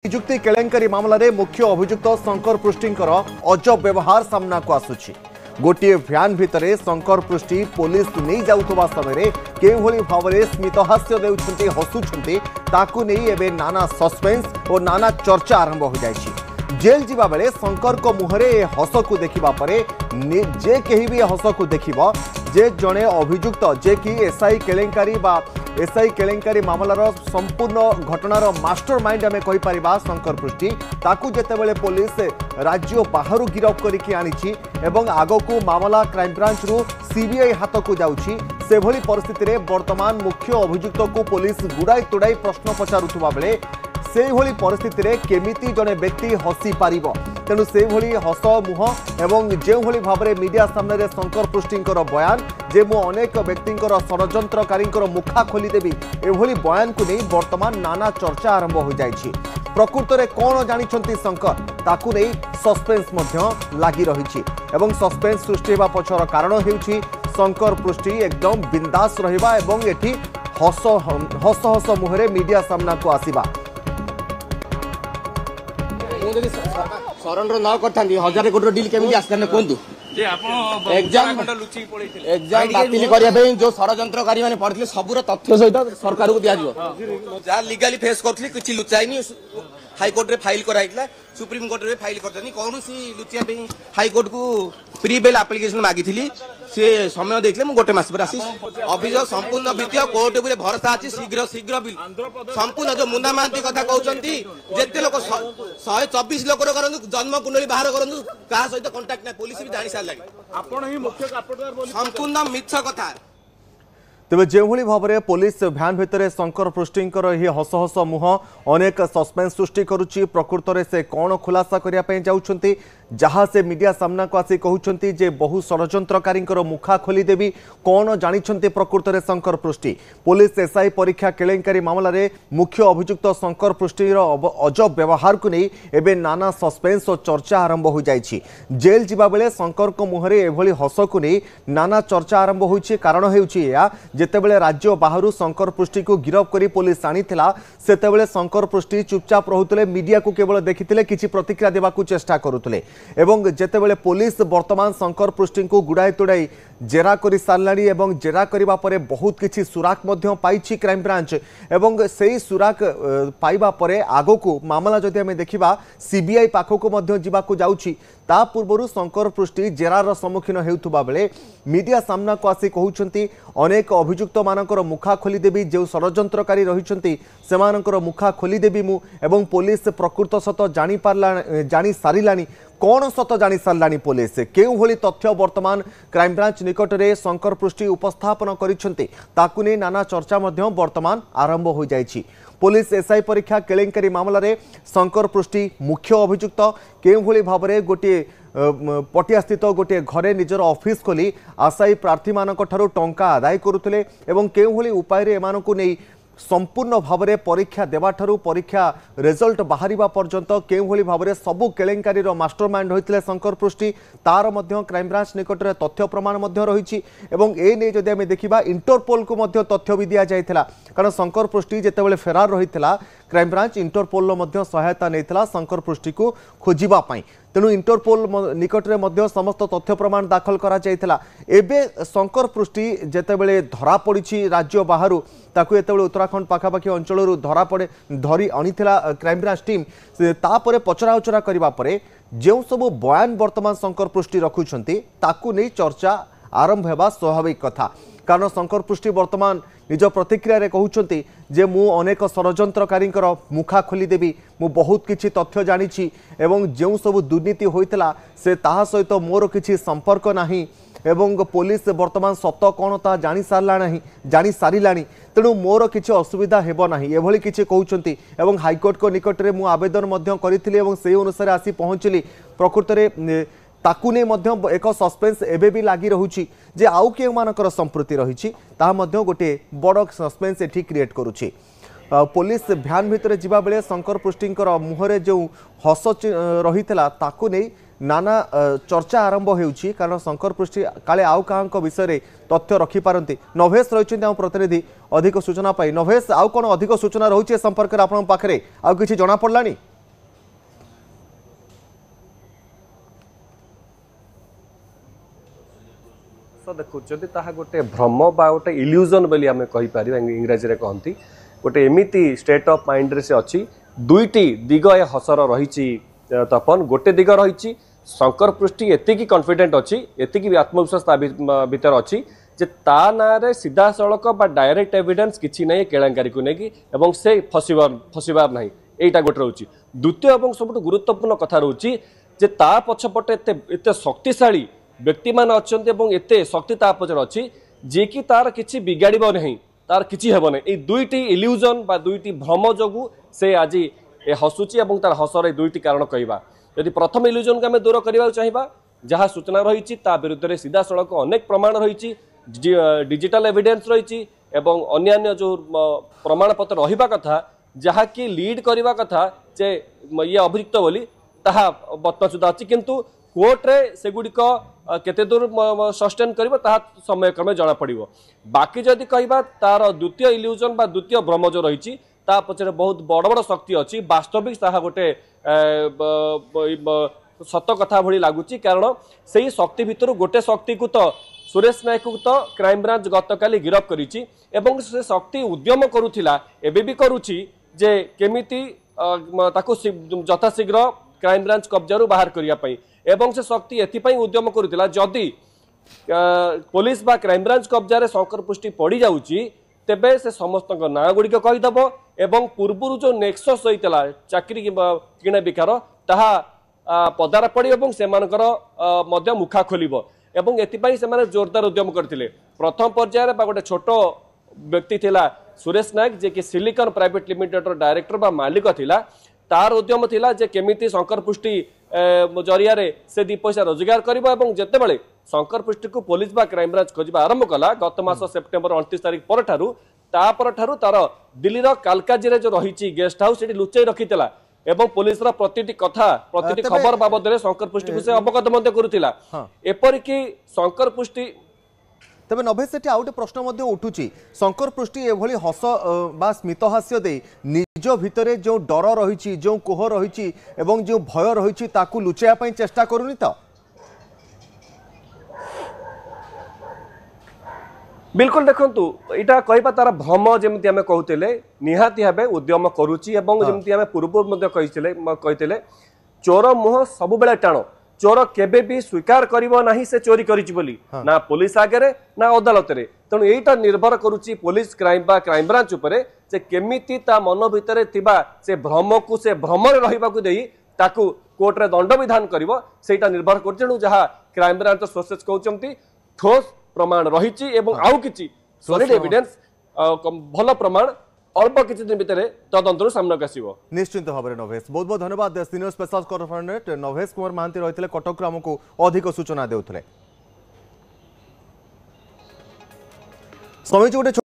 निजुक्ति केलेंकारी मामलें मुख्य अभियुक्त शंकर पृष्ठींकर अजब व्यवहार सामना को आसुछि। गोटे भ्यान भितर शंकर पृष्ठी पुलिस नहीं जाउथबा समय केभली भाव में स्मितहास्य देउछन्ति हसुछन्ति ताकू नहीं एबे नाना सस्पेंस और नाना चर्चा आरंभ हो जाइछि। जेल जीवा बेले शंकर को मुहरे हस को देखिबा परे जे केही भी हस को देखिबो जे जणे अभियुक्त जे कि एसआई केलेंकारी बा एसआई केलेंकारी मामलार संपूर्ण घटनार मास्टरमाइंड आम कहीपर शंकर पृष्ठी ताकू जेतेबेले पुलिस राज्य बाहर गिरफ करके आनी एवं आगकू मामला क्राइमब्रांच रु सीबीआई हाथ को जाउछि से भली परिस्थिति रे वर्तमान मुख्य अभियुक्त को पुलिस गुड़ाई तुड़ाई प्रश्न पचारुथुबा बेले से भली परिस्थिति रे केमिति जने व्यक्ति हसी पारिबो तेणु से भली हस मुह एवं जो भली भाव में मीडिया सामने शंकर पृष्ठींकर बयान जे मु अनेक व्यक्तिंकर षड्यंत्रकारी मुखा खोलीदेवी एभली बयान को नहीं वर्तमान नाना चर्चा आरंभ हो जाइछि। प्रकृत में कौन जानिछंती शंकर ताकू नहीं सस्पेंस लगी रही एवं सस्पेंस सृष्टि होगा पछर कारण हेउछि शंकर पृष्ठी एकदम बिंदास रहिबा एवं एठी हस हस हस मुहरे मीडिया सामना को आसीबा। सरेंडर न करता 1000 कोटी डील केमी आसता कहतु एग्जाम बातिल करने जो षड्यंत्रकारी मैंने पढ़ते सबूर तथ्य सहित सरकार को दिज्व जहाँ लीगाली फेस करते किसी लुचाईनी हाईकोर्ट रे फाइल कराइला सुप्रीम कोर्ट रे फाइल करते कौन लुचिया हाईकोर्ट को प्री बेल एप्लिकेशन मागी सी समय देखले गोटे मस पर आसी अभियोग संपूर्ण वित्तीय कोर्ट उपरे भरोसा अच्छी शीघ्र शीघ्र बिल संपूर्ण जो मुन्ना महांती कथा कहते जिते लोक 124 लोक जन्म कुंडली बाहर करूँ क्या सहित कंटाक्ट ना पुलिस भी जानी सारे संपूर्ण मिछ कथा। तेज जो भाव में पुलिस भ्यान भितर शंकर पृष्ठींकर यह हस हस मुह अनेक सस्पेंस सृष्टि करुच्ची। प्रकृत में से कौन खुलासा करने जाऊँगी जहाँ से मीडिया सामना को आसी कहते जे बहु षड्यंत्रकारी मुखा खोलीदेवी कौन जानी प्रकृत में शंकर पृष्ठी पुलिस एसआई परीक्षा केलेंकारी मामलें मुख्य अभियुक्त शंकर पृष्ठीर अजब व्यवहार को नहीं एवं नाना सस्पेंस और चर्चा आरंभ हो जाइछि। जेल जीवा बेले शंकर को मुहरे एभली हस को नहीं नाना चर्चा आरंभ होइछि। कारण हेउछि या जेतेबेले राज्य बाहर शंकर पृष्ठी को गिरफ करी पुलिस आनीथिला सेतेबेले शंकर पृष्ठी चुपचाप रहुतले मीडिया को केवल देखिथिले किछि प्रतिक्रिया देबाकू चेष्टा करुतले एवं जेतेबेले पुलिस वर्तमान शंकर पृष्ठी को गुड़ाई तुड़ाई जेरा करी सारलाणी एवं जेरा करिबा परे बहुत किछि सुराक मध्य पाइछि क्राइम ब्रांच एवं सेही सुराक पाइबा परे आगो मामला जदि आमे देखिबा सीबीआई पाखको मध्य जिबाकू जाउछि ता पूर्वरु शंकर पृष्ठी जेरार सम्मुखीन हेउथुबा बेले मीडिया सामना को आसी कहउछंती अनेक अभियुक्त मानकर मुखा खोलीदेवी जो षड्यंत्रकारी रहिछंती सेमानकर मुखा खोलीदेवी मु एवं पुलिस प्रकृत सत जानी सारिलानी कौन सत जानी सारानी पुलिस केउ भली तथ्य वर्तमान क्राइम ब्रांच निकट में शंकर पृष्ठी उपस्थापन करिसेंती ताकू नै नाना चर्चा मध्य वर्तमान आरंभ हो जाइछि। पुलिस एसआई परीक्षा केलेंकारी मामलें शंकर पृष्ठी मुख्य अभियुक्त केउ भली भाव में गोटे पटिया स्थित गोटे घरे निजर ऑफिस खोली आशायी प्रार्थी मानक ठारू टंका आदाय करुथिले एवं केउ भली उपाय रे एमानकु नै संपूर्ण भाव में परीक्षा देवा ठारू परीक्षा रिजल्ट बाहरिबा पर्यंत केउ भली भाव में सबु केलेंकारी मास्टरमाइंड होइतिले शंकर पृष्ठी तार मध्य क्राइम ब्रांच निकट में तथ्य प्रमाण मध्य रही एवं ए नै जदि आमे देखिबा इंटरपोल को मध्य तथ्य भी दिया जायतिला कारण Shankar Prusty जेतेबेले फेरार रहितिला crime branch interpole मध्य सहायता नैतिला शंकर पृष्ठी को खोजिबा पाई तेणु इंटरपोल निकट में मध्य समस्त तथ्य प्रमाण दाखल करा जायतिला। एबे शंकर पृष्ठी जेतेबेले धरा पड़ी राज्य बाहर ताकू एतेबेले उत्तराखंड पाखापाखि अंचल धरा पड़े धरी आनीथिला क्राइम ब्रांच टीम तापरे पचरा उचरा करिबा परे जो सब बयान वर्तमान शंकर पृष्ठी रखुछंती ताकू नै चर्चा आरंभ हेबा स्वाभाविक कथा। कारण शंकर पृष्ठी वर्तमान निज प्रतिक्रिया रे कहउछंती जे मु अनेक षड्यंत्रकारी मुखा खोलीदेवी मु बहुत किछि तथ्य जानिछि एवं जो सब दुर्नीति होइतला से ताहा सहित मोर किछि संपर्क नाही एवं पुलिस वर्तमान सत कौन ता जानी सारिलाणी तेणु मोर किछि असुविधा हेबो नाही एभली किछि कहउछंती एवं हाईकोर्ट को निकट में मु आवेदन मध्य करिथिली एवं सेही अनुसार आसी पहुँचली। प्रकृत में ताकू नै मध्य एक सस्पेंस एबे भी लगी रहुछि जे आउ केउ मानकर संप्रति रहिछि ता मध्य गोटे बड़ सस्पेंस एठी क्रिएट करुछि। पुलिस भ्यान भितर जिबा बेले शंकर पृष्ठींकर मुहरे जो हस रहितला ताकू नै नाना चर्चा आरंभ होउछि कारण शंकर पृष्ठी काले आउ काहांक विषय तथ्य रखिपारती। नभेश रहिछन्ति आम प्रतिनिधि अधिक सूचना पाई। नभेश आउ कोन अधिक सूचना रहुछि संपर्क रे आपन पाखरे आउ किछि जणा पड़लानी? देखुं ताहा गोटे भ्रम बा गोटे इल्यूजन बोली आम कहीपर इंग्राजी रे कहती गोटे एमती स्टेट ऑफ माइंड रे से अच्छी दुईटी दिग ए हसर रही तपन गोटे दिग रही शंकर पृष्टि एतिकी कॉन्फिडेंट अच्छी एतिकी आत्मविश्वास भीतर अच्छी जे ता ना रे सीधा सड़क बा डायरेक्ट एविडेंस किछि नहीं केलांकारी को नेकी एवं से फसिबार नहीं एटा गोटे रोची द्वितीय एवं सबुठ गुरुत्वपूर्ण कथा रोची जे ता पछपटे एते शक्तिशाली व्यक्ति मान अछंते एवं एते शक्ति ता पछर अछि जे कि तार किछि बिगाड़िबो नहीं तार किछि हेबो नहीं ए दुईटी इल्यूजन बा दुईटी भ्रम जोगु से आज ए हसुची एवं तार हसर ए दुईटी कारण कहबा यदि प्रथम इल्यूजन के हम दूर करबा चाहिबा जहाँ सूचना रही ता विरुद्ध रे सीधा सड़क अनेक प्रमाण रही डिजिटल एविडेंस रही एवं अन्यान्य जो प्रमाण पत्र रहिबा कथा जहाँ कि लीड करबा कथा जे ये अभियुक्त बोली ताहा वर्तमान सुधा अच्छी किंतु कोर्ट रे सेगुड़िक केते दूर सस्टेन करिवो ताहा समय क्रमे जना पड़िवो बाकी जदि कहबा तार द्वितीय इल्यूजन बा द्वितीय भ्रम जो रही ता पछरे बहुत बड़ बड़ शक्ति अच्छी वास्तविक ताहा गोटे सत कथा भली लागुची कारण से शक्ति भितर गोटे शक्ति को तो सुरेश नायक को तो क्राइमब्रांच गतकाली गिरफ करिछि एवं से शक्ति उद्यम करुथिला एबे भी करुछि जे केमिति ताको यथाशीघ्र क्राइमब्रांच कब्जारू बाहर करिया पई एवं से शक्ति एथिपई उद्यम करुथिला जदि पुलिस बा क्राइमब्रांच कब्जारे शंकर पुष्टि पड़ी जाउछि तेबे से समस्त ना गुड़िक कहीदेव एवं पूर्व जो नेक्सस होता चाकरी किणा बिकार ताहा पदार पड़ी और से मुखा खोल एवं एथिपाई से जोरदार उद्यम करते प्रथम पर्यायर गोटे छोट व्यक्ति थिला सुरेश नायक जे कि सिलिकन प्राइवेट लिमिटेड डायरेक्टर बा मालिक थिला तार उद्यम थिला जे केमिति शंकर पुष्टि जरिया से दी पैसा रोजगार करिबो एवं जेतेबेले शंकर पुष्टि को पुलिस बा क्राइमब्रांच खोजिबा आरंभ कला गत मास सेप्टेम्बर 29 तारिख पर तार दिल्ली कालकाजी जो रही गेस्ट हाउस से लुचाई रखीला एवं पुलिस प्रतिटी कथा प्रतिटी खबर बाबद में शंकर पुष्टि को से अवगत करुला एपरिक शंकर पुष्टि तेज नभेश से आउ गोटे प्रश्न उठुची शंकर पृष्टि एभली हस बा स्मित हास्य दे निज भितर जो डर रही जो कोह रही एवं जो भय रही ताकू लुचाइबा चेष्टा करूनी तो बिल्कुल देखंतु इटा कहबा तार भ्रम जेमति हमें कहते निहाती भावे उद्यम करुची एवं जेमति हमें पूर्व कहते चोर मुह सब बेले टाण चोर केबे भी स्वीकार करिवो नाही से चोरी करिछि बोली ना पुलिस आगे ना अदालत रे तेणु एटा निर्भर करुची पुलिस क्राइम बा क्राइम ब्रांच उपरे जे केमिति ता मन भितरे थिबा से भ्रम को से भ्रमरे रहिबा को देई ताकू कोर्ट रे दंड विधान करिवो सेटा निर्भर करछि तेणु जहा क्राइम ब्रांच सोसेस कहउचंती ठोस प्रमाण रही एवं आउ किछि सॉलिड एविडेंस भल प्रमाण अल्प किछि दिन भितर तदंतर सामना आसीबो निश्चित भाव में नभेश बहुत बहुत धन्यवाद senior special correspondent Nabhesh Kumar Mahanti रही कटक आमको अधिक सूचना देउथले।